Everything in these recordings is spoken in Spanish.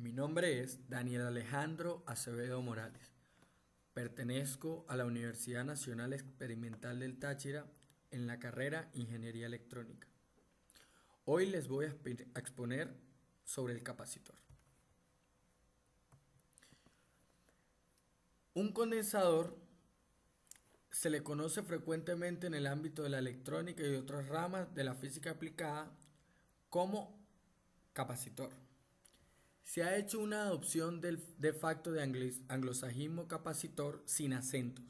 Mi nombre es Daniel Alejandro Acevedo Morales. Pertenezco a la Universidad Nacional Experimental del Táchira en la carrera Ingeniería Electrónica. Hoy les voy a exponer sobre el capacitor. Un condensador se le conoce frecuentemente en el ámbito de la electrónica y otras ramas de la física aplicada como capacitor. Se ha hecho una adopción de facto de anglosajismo capacitor sin acentos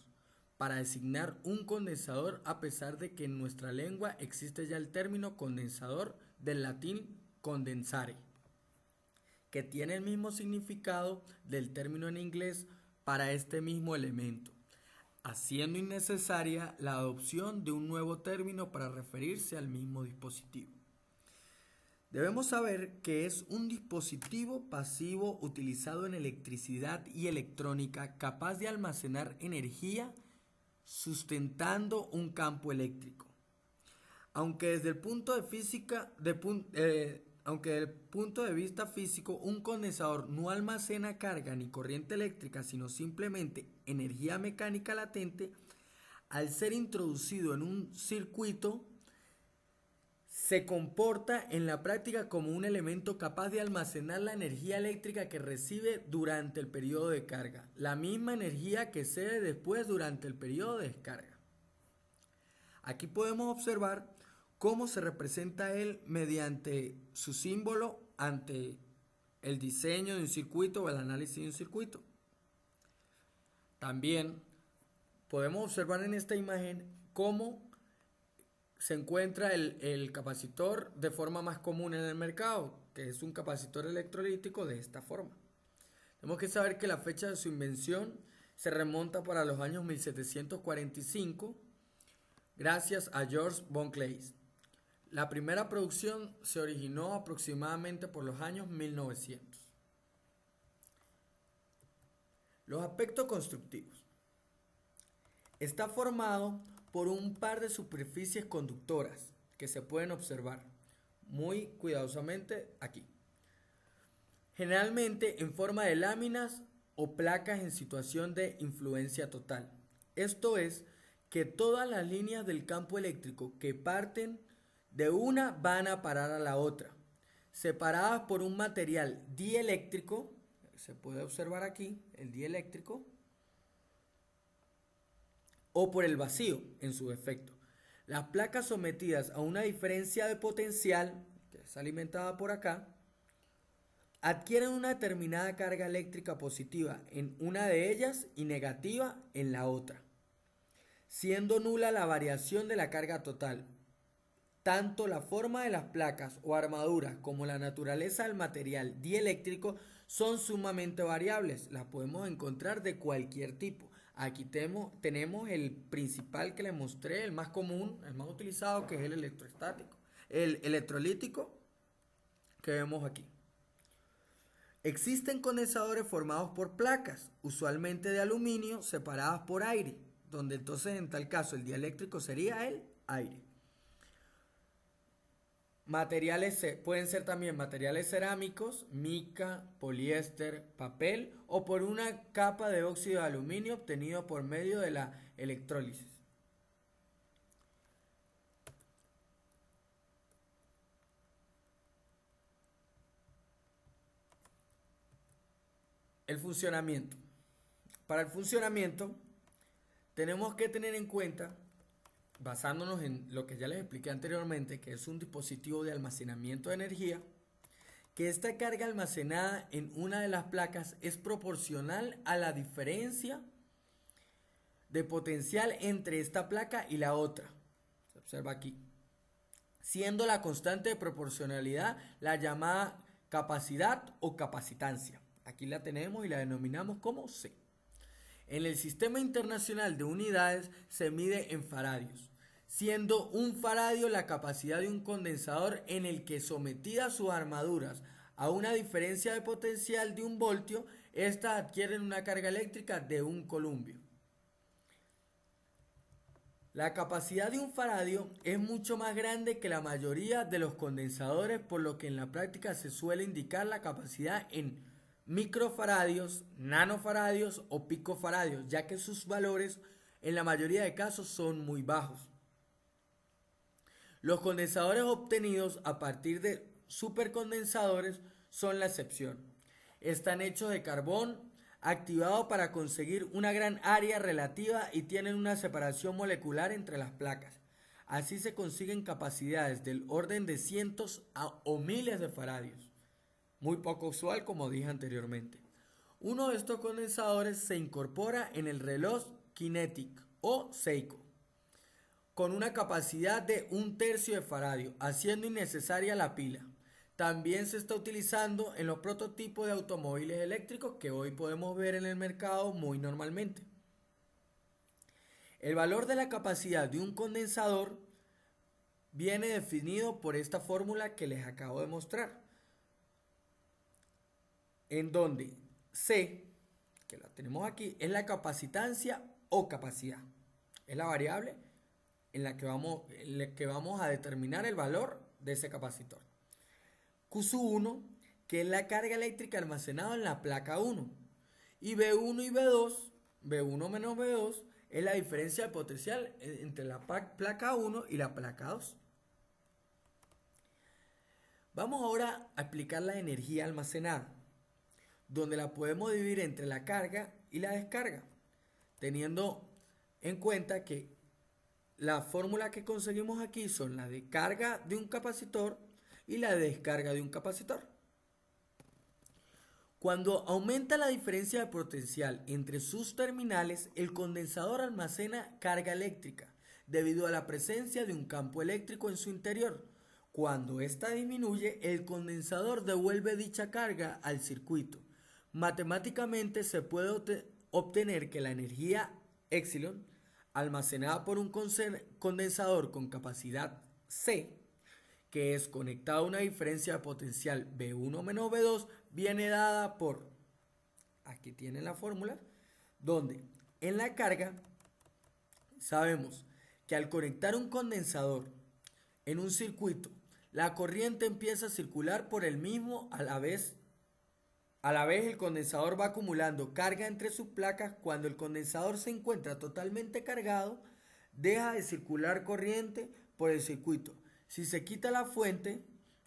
para designar un condensador, a pesar de que en nuestra lengua existe ya el término condensador del latín condensare, que tiene el mismo significado del término en inglés para este mismo elemento, haciendo innecesaria la adopción de un nuevo término para referirse al mismo dispositivo. Debemos saber que es un dispositivo pasivo utilizado en electricidad y electrónica, capaz de almacenar energía sustentando un campo eléctrico. Aunque desde el punto de vista físico, un condensador no almacena carga ni corriente eléctrica, sino simplemente energía mecánica latente, al ser introducido en un circuito, se comporta en la práctica como un elemento capaz de almacenar la energía eléctrica que recibe durante el periodo de carga, la misma energía que cede después durante el periodo de descarga. Aquí podemos observar cómo se representa él mediante su símbolo ante el diseño de un circuito o el análisis de un circuito. También podemos observar en esta imagen cómo se encuentra el capacitor de forma más común en el mercado, que es un capacitor electrolítico de esta forma. Tenemos que saber que la fecha de su invención se remonta para los años 1745, gracias a George von Claeys. La primera producción se originó aproximadamente por los años 1900. Los aspectos constructivos. Está formado por un par de superficies conductoras que se pueden observar muy cuidadosamente aquí. Generalmente en forma de láminas o placas en situación de influencia total. Esto es, que todas las líneas del campo eléctrico que parten de una van a parar a la otra, separadas por un material dieléctrico, se puede observar aquí el dieléctrico, o por el vacío en su defecto. Las placas sometidas a una diferencia de potencial, que es alimentada por acá, adquieren una determinada carga eléctrica positiva en una de ellas y negativa en la otra, siendo nula la variación de la carga total. Tanto la forma de las placas o armaduras como la naturaleza del material dieléctrico son sumamente variables. Las podemos encontrar de cualquier tipo. Aquí tenemos el principal que les mostré, el más común, el más utilizado, que es el electrostático. El electrolítico que vemos aquí. Existen condensadores formados por placas, usualmente de aluminio, separadas por aire, donde entonces en tal caso el dieléctrico sería el aire. Materiales pueden ser también materiales cerámicos, mica, poliéster, papel, o por una capa de óxido de aluminio obtenido por medio de la electrólisis. El funcionamiento. Para el funcionamiento tenemos que tener en cuenta, basándonos en lo que ya les expliqué anteriormente, que es un dispositivo de almacenamiento de energía, que esta carga almacenada en una de las placas es proporcional a la diferencia de potencial entre esta placa y la otra. Se observa aquí. Siendo la constante de proporcionalidad la llamada capacidad o capacitancia. Aquí la tenemos y la denominamos como C. En el Sistema Internacional de Unidades se mide en faradios, siendo un faradio la capacidad de un condensador en el que, sometidas sus armaduras a una diferencia de potencial de 1 voltio, estas adquieren una carga eléctrica de 1 columbio. La capacidad de un faradio es mucho más grande que la mayoría de los condensadores, por lo que en la práctica se suele indicar la capacidad en microfaradios, nanofaradios o picofaradios, ya que sus valores en la mayoría de casos son muy bajos. Los condensadores obtenidos a partir de supercondensadores son la excepción. Están hechos de carbón activado para conseguir una gran área relativa y tienen una separación molecular entre las placas. Así se consiguen capacidades del orden de cientos o miles de faradios. Muy poco usual, como dije anteriormente. Uno de estos condensadores se incorpora en el reloj Kinetic o Seiko con una capacidad de 1/3 de faradio, haciendo innecesaria la pila. También se está utilizando en los prototipos de automóviles eléctricos que hoy podemos ver en el mercado muy normalmente. El valor de la capacidad de un condensador viene definido por esta fórmula que les acabo de mostrar, en donde C, que la tenemos aquí, es la capacitancia o capacidad. Es la variable en la que vamos a determinar el valor de ese capacitor. Q1, que es la carga eléctrica almacenada en la placa 1. Y B1 y B2, B1 menos B2, es la diferencia de potencial entre la placa 1 y la placa 2. Vamos ahora a explicar la energía almacenada, donde la podemos dividir entre la carga y la descarga, teniendo en cuenta que la fórmula que conseguimos aquí son la de carga de un capacitor y la de descarga de un capacitor. Cuando aumenta la diferencia de potencial entre sus terminales, el condensador almacena carga eléctrica debido a la presencia de un campo eléctrico en su interior. Cuando ésta disminuye, el condensador devuelve dicha carga al circuito. Matemáticamente se puede obtener que la energía epsilon almacenada por un condensador con capacidad C, que es conectado a una diferencia de potencial B1 menos B2, viene dada por, aquí tienen la fórmula, donde en la carga sabemos que al conectar un condensador en un circuito, la corriente empieza a circular por el mismo a la vez el condensador va acumulando carga entre sus placas. Cuando el condensador se encuentra totalmente cargado, deja de circular corriente por el circuito. Si se quita la fuente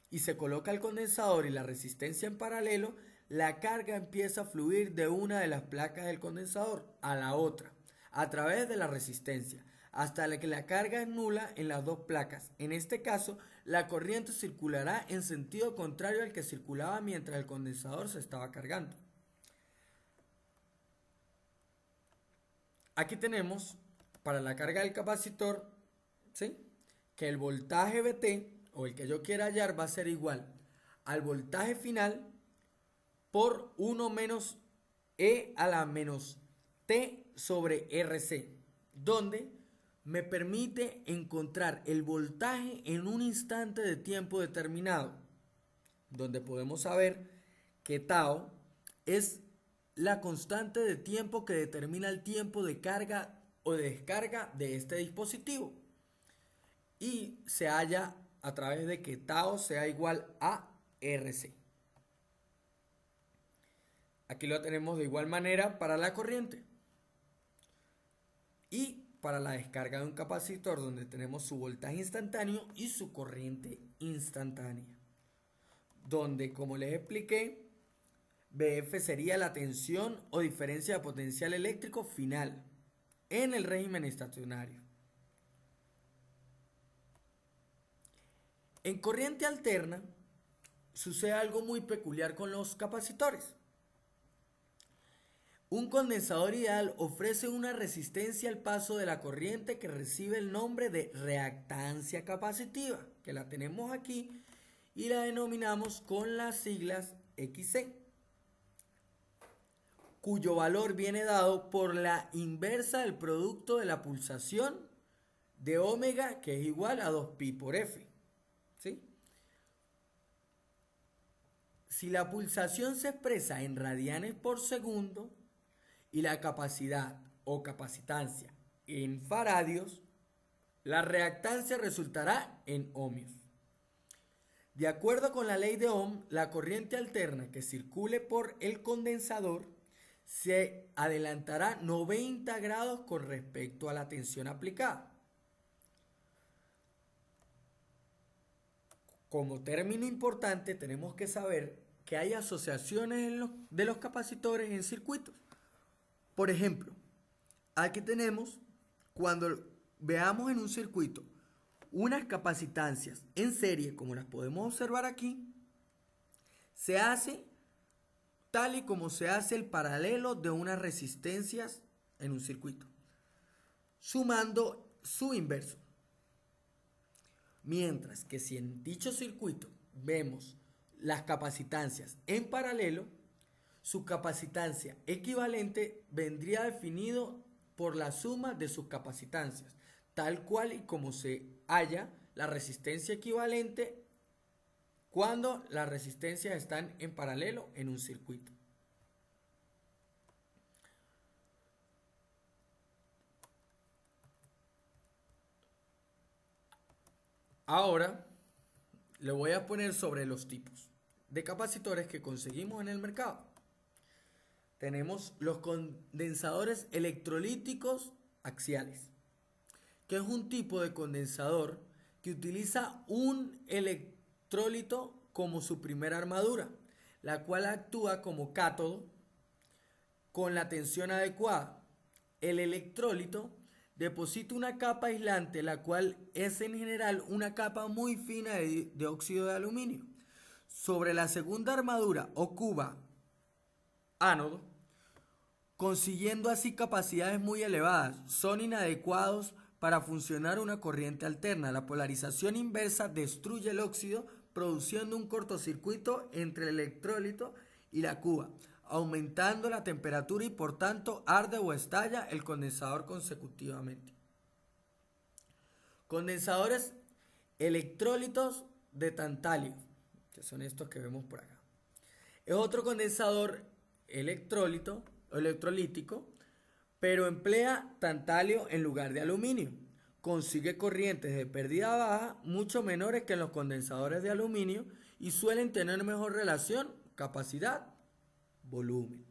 y se coloca el condensador y la resistencia en paralelo, la carga empieza a fluir de una de las placas del condensador a la otra, a través de la resistencia, hasta que la carga es nula en las dos placas. En este caso, la corriente circulará en sentido contrario al que circulaba mientras el condensador se estaba cargando. Aquí tenemos, para la carga del capacitor, ¿sí?, que el voltaje VT, o el que yo quiera hallar, va a ser igual al voltaje final por 1 menos E a la menos T sobre RC, donde me permite encontrar el voltaje en un instante de tiempo determinado, donde podemos saber que tau es la constante de tiempo que determina el tiempo de carga o de descarga de este dispositivo, y se halla a través de que tau sea igual a RC. Aquí lo tenemos de igual manera para la corriente y para la descarga de un capacitor, donde tenemos su voltaje instantáneo y su corriente instantánea, donde, como les expliqué, BF sería la tensión o diferencia de potencial eléctrico final en el régimen estacionario. En corriente alterna sucede algo muy peculiar con los capacitores. Un condensador ideal ofrece una resistencia al paso de la corriente que recibe el nombre de reactancia capacitiva, que la tenemos aquí y la denominamos con las siglas XC, cuyo valor viene dado por la inversa del producto de la pulsación de omega, que es igual a 2pi por F. ¿Sí? Si la pulsación se expresa en radianes por segundo y la capacidad o capacitancia en faradios, la reactancia resultará en ohmios. De acuerdo con la ley de Ohm, la corriente alterna que circule por el condensador se adelantará 90 grados con respecto a la tensión aplicada. Como término importante, tenemos que saber que hay asociaciones de los capacitores en circuitos. Por ejemplo, aquí tenemos, cuando veamos en un circuito unas capacitancias en serie, como las podemos observar aquí, se hace tal y como se hace el paralelo de unas resistencias en un circuito, sumando su inverso. Mientras que si en dicho circuito vemos las capacitancias en paralelo, su capacitancia equivalente vendría definido por la suma de sus capacitancias, tal cual y como se halla la resistencia equivalente cuando las resistencias están en paralelo en un circuito. Ahora le voy a poner sobre los tipos de capacitores que conseguimos en el mercado. Tenemos los condensadores electrolíticos axiales, que es un tipo de condensador que utiliza un electrolito como su primera armadura, la cual actúa como cátodo con la tensión adecuada. El electrolito deposita una capa aislante, la cual es en general una capa muy fina de óxido de aluminio, sobre la segunda armadura o cuba ánodo, consiguiendo así capacidades muy elevadas. Son inadecuados para funcionar una corriente alterna. La polarización inversa destruye el óxido, produciendo un cortocircuito entre el electrolito y la cuba, aumentando la temperatura y por tanto arde o estalla el condensador consecutivamente. Condensadores electrólitos de tantalio, que son estos que vemos por acá. Es otro condensador electrolítico, pero emplea tantalio en lugar de aluminio. Consigue corrientes de pérdida baja mucho menores que en los condensadores de aluminio y suelen tener mejor relación capacidad-volumen.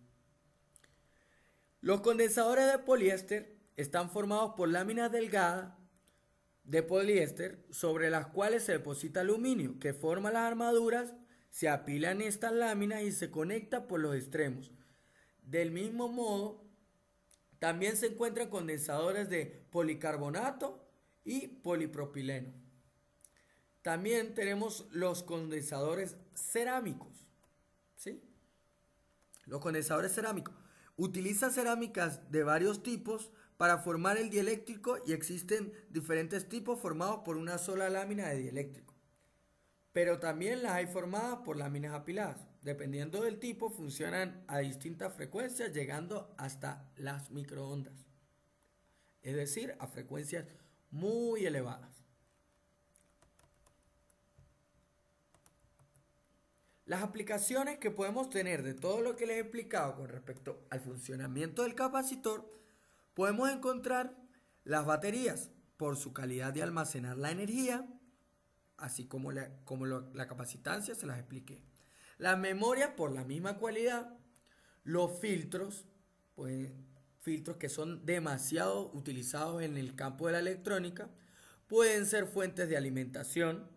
Los condensadores de poliéster están formados por láminas delgadas de poliéster sobre las cuales se deposita aluminio, que forma las armaduras, se apilan estas láminas y se conecta por los extremos. Del mismo modo, también se encuentran condensadores de policarbonato y polipropileno. También tenemos los condensadores cerámicos, ¿sí? Los condensadores cerámicos utilizan cerámicas de varios tipos para formar el dieléctrico y existen diferentes tipos formados por una sola lámina de dieléctrico. Pero también las hay formadas por láminas apiladas. Dependiendo del tipo, funcionan a distintas frecuencias, llegando hasta las microondas. Es decir, a frecuencias muy elevadas. Las aplicaciones que podemos tener de todo lo que les he explicado con respecto al funcionamiento del capacitor, podemos encontrar las baterías por su calidad de almacenar la energía, así como la capacitancia se las expliqué. La memoria por la misma cualidad. Los filtros, pues, filtros que son demasiado utilizados en el campo de la electrónica, pueden ser fuentes de alimentación.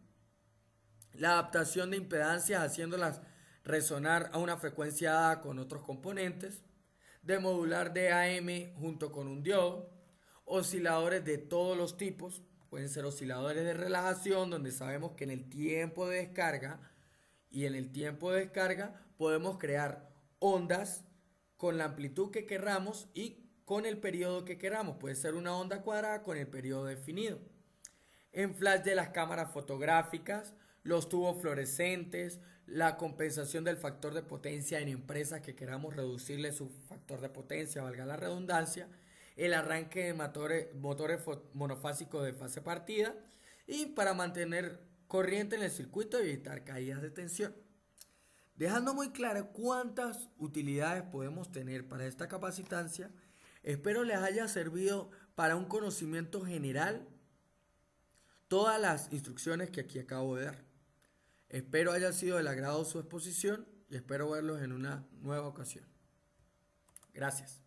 La adaptación de impedancias haciéndolas resonar a una frecuencia dada con otros componentes. De modular de AM junto con un diodo. Osciladores de todos los tipos. Pueden ser osciladores de relajación, donde sabemos que en el tiempo de descarga podemos crear ondas con la amplitud que queramos y con el periodo que queramos. Puede ser una onda cuadrada con el periodo definido. En flash de las cámaras fotográficas, los tubos fluorescentes, la compensación del factor de potencia en empresas que queramos reducirle su factor de potencia, valga la redundancia, el arranque de motores monofásicos de fase partida y para mantener corriente en el circuito y evitar caídas de tensión. Dejando muy claro cuántas utilidades podemos tener para esta capacitancia, espero les haya servido para un conocimiento general todas las instrucciones que aquí acabo de dar. Espero haya sido del agrado su exposición y espero verlos en una nueva ocasión. Gracias.